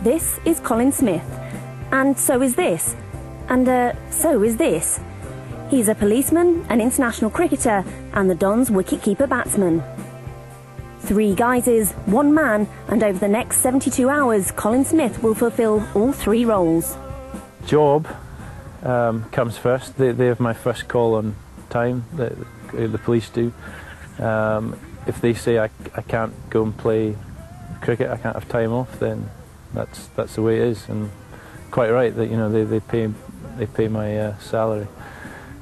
This is ColinSmith. And so is this. And, so is this. He's a policeman, an international cricketer, and the Dons' wicket-keeper batsman. 3 guises, 1 man, and over the next 72 hours, ColinSmith will fulfil all 3 roles. Job comes first. They have my first call on time, the police do. If they say I can't go and play cricket, I can't have time off, then that's the way it is, and quite right that, you know, they pay my salary.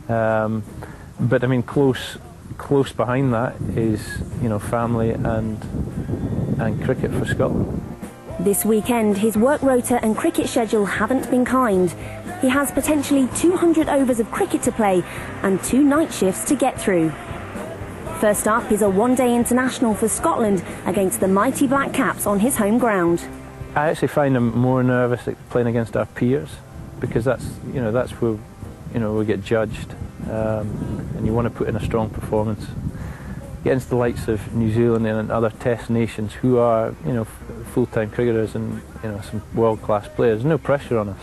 But I mean, close behind that is, you know, family and cricket for Scotland. This weekend, his work rota and cricket schedule haven't been kind. He has potentially 200 overs of cricket to play and 2 night shifts to get through. First up is a one-day international for Scotland against the mighty Black Caps on his home ground. I actually find I'm more nervous at playing against our peers, because that's where, you know, we get judged, and you want to put in a strong performance against the likes of New Zealand and other Test nations who are, you know, full-time cricketers and, you know, some world-class players. No pressure on us.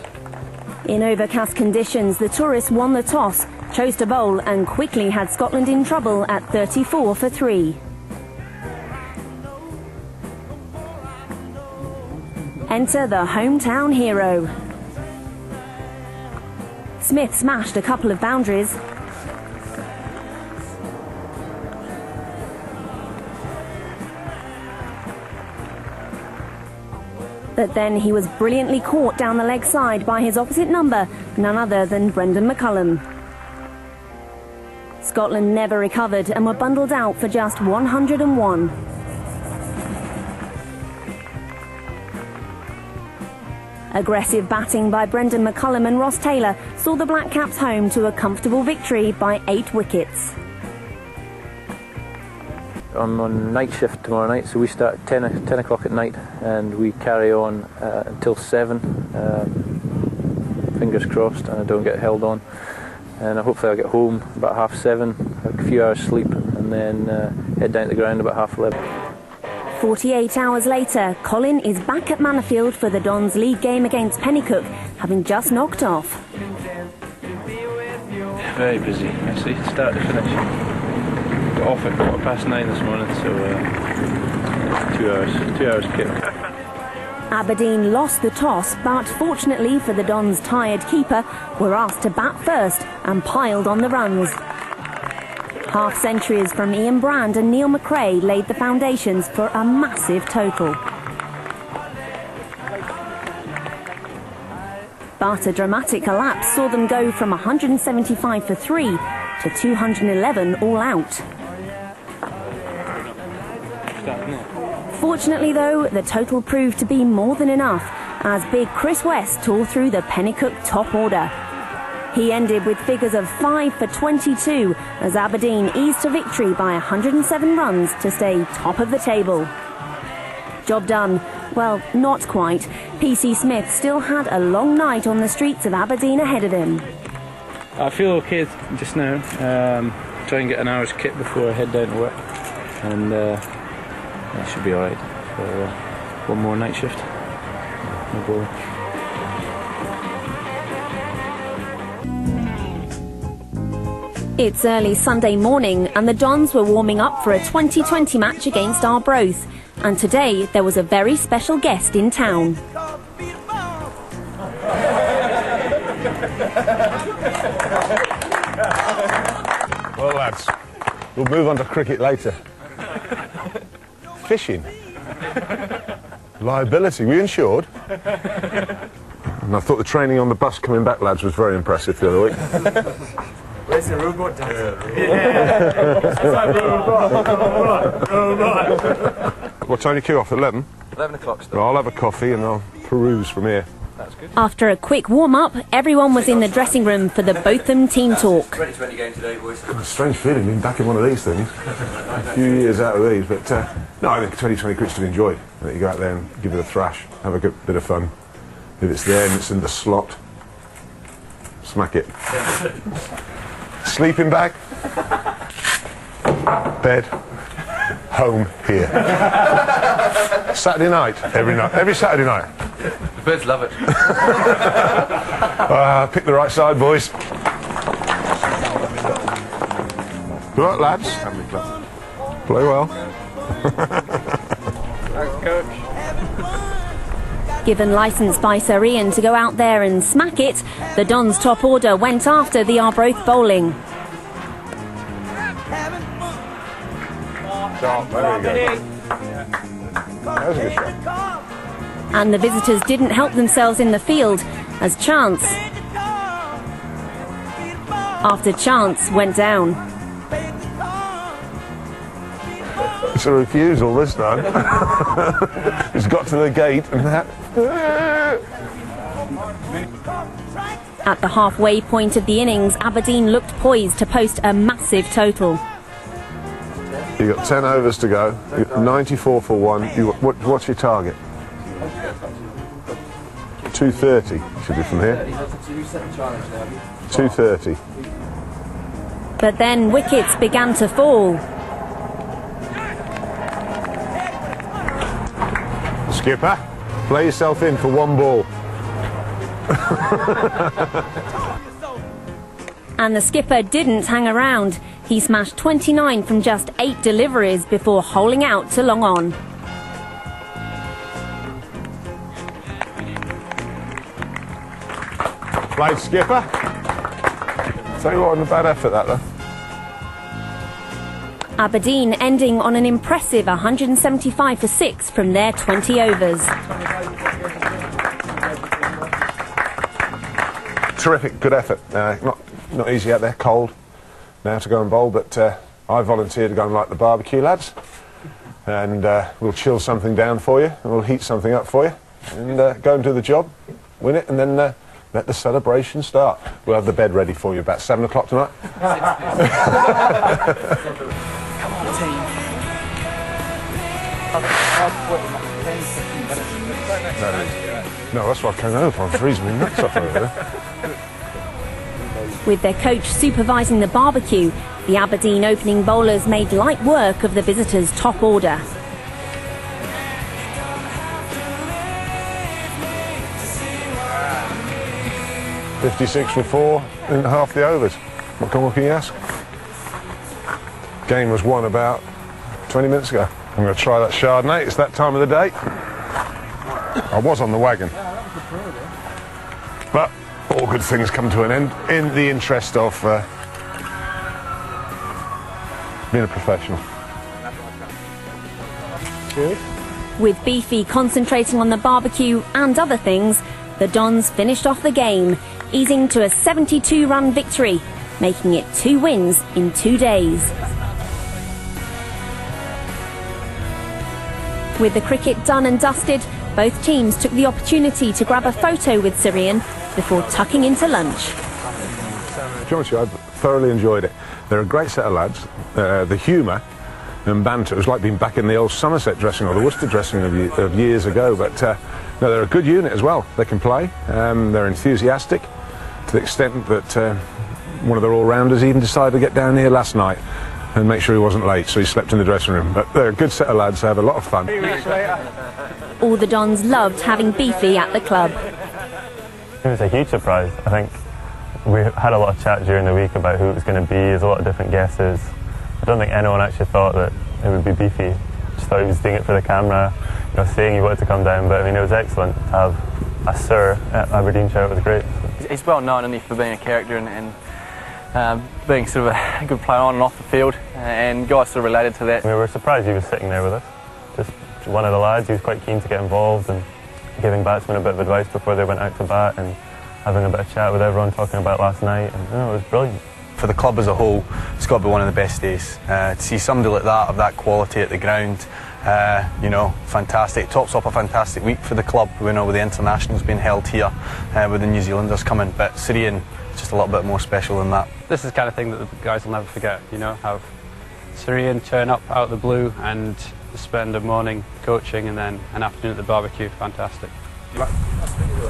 In overcast conditions, the tourists won the toss, chose to bowl and quickly had Scotland in trouble at 34 for 3. Enter the hometown hero. Smith smashed a couple of boundaries. But then he was brilliantly caught down the leg side by his opposite number, none other than Brendan McCullum. Scotland never recovered and were bundled out for just 101. Aggressive batting by Brendan McCullum and Ross Taylor saw the Black Caps home to a comfortable victory by 8 wickets. I'm on night shift tomorrow night, so we start at 10 o'clock at night and we carry on until 7. Fingers crossed and I don't get held on. And hopefully I'll get home about 7:30, have a few hours sleep, and then head down to the ground about 11:30. 48 hours later, Colin is back at Manor for the Dons' league game against Pennycook, having just knocked off. Very busy, actually, start to finish. Got off at 9:15 this morning, so 2 hours kit. Aberdeen lost the toss, but fortunately for the Dons' tired keeper, were asked to bat first and piled on the runs. Half-centuries from Ian Brand and Neil McRae laid the foundations for a massive total. But a dramatic collapse saw them go from 175 for 3 to 211 all out. Fortunately though, the total proved to be more than enough, as big Chris West tore through the Pennycook top order. He ended with figures of 5 for 22 as Aberdeen eased to victory by 107 runs to stay top of the table. Job done? Well, not quite. PC Smith still had a long night on the streets of Aberdeen ahead of him. I feel okay just now. Try and get an hour's kit before I head down to work, and that should be alright for one more night shift. No bother. It's early Sunday morning and the Dons were warming up for a 2020 match against Arbroath. And today there was a very special guest in town. Well lads, we'll move on to cricket later. Fishing. Liability. Were you insured? And I thought the training on the bus coming back, lads, was very impressive the other week. Where's the robot dancer? What time do you kick off? At 11? 11 o'clock still. Well, I'll have a coffee and I'll peruse from here. That's good. After a quick warm-up, everyone was in the dressing room for the Botham team talk. 2020 game today, boys. Got a strange feeling being back in one of these things. A few years out of these, but no, I think 2020 cricket's to be enjoyed. I think you go out there and give it a thrash, have a good bit of fun. If it's there and it's in the slot, smack it. Sleeping bag, bed, home here. Saturday night, every Saturday night. The birds love it. Pick the right side, boys. Good luck, lads. Play well. Thanks, coach. Given licence by Sir Ian to go out there and smack it, the Dons' top order went after the Arbroath bowling. There we go. That was a good shot. And the visitors didn't help themselves in the field as chance after chance went down. It's a refusal this time. He's got to the gate and that. At the halfway point of the innings, Aberdeen looked poised to post a massive total. You've got 10 overs to go. You've got 94 for one. What's your target? 230 should be from here. 230. But then wickets began to fall. Skipper, play yourself in for one ball. And the skipper didn't hang around. He smashed 29 from just 8 deliveries before holing out to long on. Played, skipper. Tell you what, a bad effort that though. Aberdeen ending on an impressive 175 for 6 from their 20 overs. Terrific, good effort. Not easy out there, cold now to go and bowl, but I volunteered to go and light the barbecue, lads, and we'll chill something down for you, and we'll heat something up for you, and go and do the job, win it, and then let the celebration start. We'll have the bed ready for you about 7 o'clock tonight. Come on, team. No, that's what I came over for. I'm freezing my nuts off over there. With their coach supervising the barbecue, the Aberdeen opening bowlers made light work of the visitors' top order. .56 for 4 in half the overs. What can you ask? Game was won about 20 minutes ago. I'm going to try that Chardonnay. It's that time of the day. I was on the wagon. But all good things come to an end in the interest of being a professional. Cheers. With Beefy concentrating on the barbecue and other things, the Dons finished off the game, easing to a 72-run victory, making it 2 wins in 2 days. With the cricket done and dusted, both teams took the opportunity to grab a photo with Sir Ian before tucking into lunch. To be honest with you, I've thoroughly enjoyed it. They're a great set of lads. The humour and banter, it was like being back in the old Somerset dressing or the Worcester dressing of years ago, but no, they're a good unit as well. They can play, they're enthusiastic to the extent that one of their all-rounders even decided to get down here last night and make sure he wasn't late, so he slept in the dressing room. But they're a good set of lads, they have a lot of fun. All the Dons loved having Beefy at the club. It was a huge surprise. I think we had a lot of chat during the week about who it was going to be. There's a lot of different guesses. I don't think anyone actually thought that it would be Beefy. Just thought he was doing it for the camera, saying he wanted to come down. But I mean, it was excellent to have a Sir at Aberdeenshire. It was great. He's well known, isn't he, for being a character and being sort of a good player on and off the field, and guys sort of related to that. We were surprised he was sitting there with us. Just one of the lads. He was quite keen to get involved and giving batsmen a bit of advice before they went out to bat and having a bit of chat with everyone, talking about last night, and it was brilliant. For the club as a whole, it's got to be one of the best days. To see somebody like that, of that quality at the ground, fantastic. Tops up a fantastic week for the club, with the internationals being held here, with the New Zealanders coming, but Sir Ian, just a little bit more special than that. This is the kind of thing that the guys will never forget, have Sir Ian turn up out of the blue and spend a morning coaching and then an afternoon at the barbecue. Fantastic.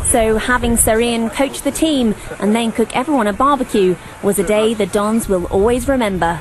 So having Sir Ian coach the team and then cook everyone a barbecue was a day the Dons will always remember.